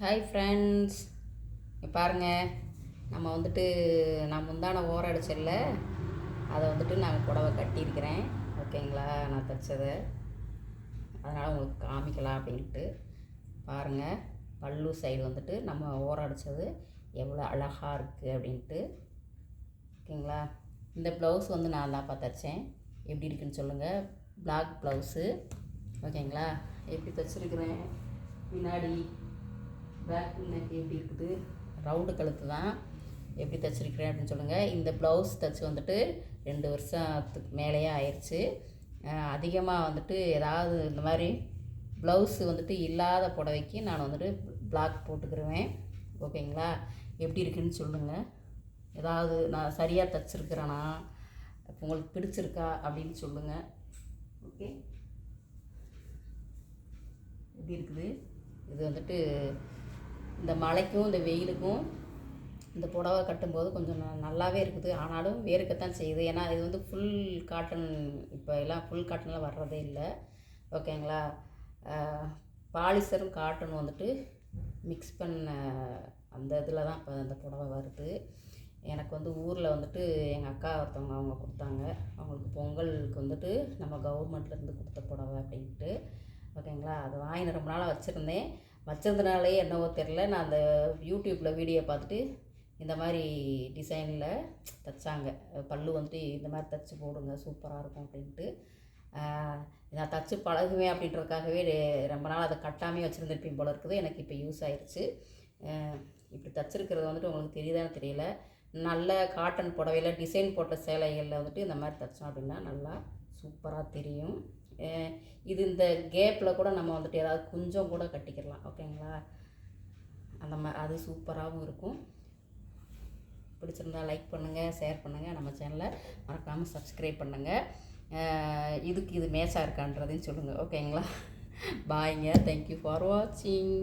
Hi friends, பாருங்கள். நம்ம வந்துட்டு நான் முந்தான ஓரம் அடிச்சல அதை வந்துட்டு நான் புடவை கட்டியிருக்கிறேன். ஓகேங்களா, நான் தைச்சதை அதனால் உங்களுக்கு காமிக்கலாம் அப்படின்ட்டு பாருங்கள். பல்லு சைடு வந்துட்டு நம்ம ஓரம் அடித்தது எவ்வளோ அழகாக இருக்குது அப்படின்ட்டு. ஓகேங்களா, இந்த ப்ளவுஸ் வந்து நான் தான்ப்பா தைச்சேன். எப்படி இருக்குன்னு சொல்லுங்கள். Black blouse. ஓகேங்களா, எப்படி தைச்சிருக்கிறேன். பின்னாடி பேக் நெக் எப்படி இருக்குது, ரவுண்டு கழுத்து தான். எப்படி தைச்சிருக்கிறேன் அப்படின்னு சொல்லுங்கள். இந்த ப்ளவுஸ் தைச்சி வந்துட்டு 2 வருஷத்துக்கு மேலேயே ஆயிடுச்சு. அதிகமாக வந்துட்டு ஏதாவது இந்த மாதிரி ப்ளவுஸு வந்துட்டு இல்லாத புடவைக்கு நான் வந்துட்டு பிளாக் போட்டுக்கிருவேன். ஓகேங்களா, எப்படி இருக்குதுன்னு சொல்லுங்கள். ஏதாவது நான் சரியாக தைச்சிருக்கிறேன்னா, உங்களுக்கு பிடிச்சிருக்கா அப்படின்னு சொல்லுங்கள். ஓகே, எப்படி இருக்குது. இது வந்துட்டு இந்த மழைக்கும் இந்த வெயிலுக்கும் இந்த புடவை கட்டும்போது கொஞ்சம் நல்லாவே இருக்குது. ஆனாலும் வேர்க்கத்தான் செய்யுது. ஏன்னா இது வந்து ஃபுல் காட்டன். இப்போ எல்லாம் ஃபுல் காட்டன்லாம் வர்றதே இல்லை. ஓகேங்களா, பாலிஸ்டரும் காட்டனும் வந்துட்டு மிக்ஸ் பண்ண அந்த இதில் தான் இப்போ அந்த புடவை வருது. எனக்கு வந்து ஊரில் வந்துட்டு எங்கள் அக்கா ஒருத்தவங்க அவங்க கொடுத்தாங்க. அவங்களுக்கு பொங்கலுக்கு வந்துட்டு நம்ம கவர்மெண்ட்லேருந்து கொடுத்த புடவை அப்படின்ட்டு. ஓகேங்களா, அது வாங்கி ரொம்ப நாளாக வச்சுருந்தனாலே என்னவோ தெரில. நான் அந்த யூடியூப்பில் வீடியோ பார்த்துட்டு இந்த மாதிரி டிசைனில் தைச்சாங்க. பல்லு வந்துட்டு இந்த மாதிரி தைச்சி போடுங்க, சூப்பராக இருக்கும் அப்படின்ட்டு. நான் தைச்சி பழகுவேன் அப்படின்றதுக்காகவே ரொம்ப நாள் அதை கட்டாமே வச்சுருந்துருப்பேன் போல இருக்குது. எனக்கு இப்போ யூஸ் ஆயிடுச்சு. இப்படி தைச்சிருக்கிறது வந்துட்டு உங்களுக்கு தெரியுதான்னு தெரியல. நல்ல காட்டன் புடவையில் டிசைன் போட்ட சேலைகளில் வந்துட்டு இந்த மாதிரி தைச்சோம் அப்படின்னா நல்லா சூப்பராக தெரியும். இது இந்த கேப்பில் கூட நம்ம வந்துட்டு ஏதாவது கொஞ்சம் கூட கட்டிக்கிடலாம். ஓகேங்களா, அந்த மாதிரி அது சூப்பராகவும் இருக்கும். பிடிச்சிருந்தா லைக் பண்ணுங்கள், ஷேர் பண்ணுங்கள். நம்ம சேனலை மறக்காமல் சப்ஸ்கிரைப் பண்ணுங்கள். இதுக்கு இது மேட்சாக இருக்கான்றதையும் சொல்லுங்கள். ஓகேங்களா, பாய்ங்க. தேங்க்யூ ஃபார் வாட்சிங்.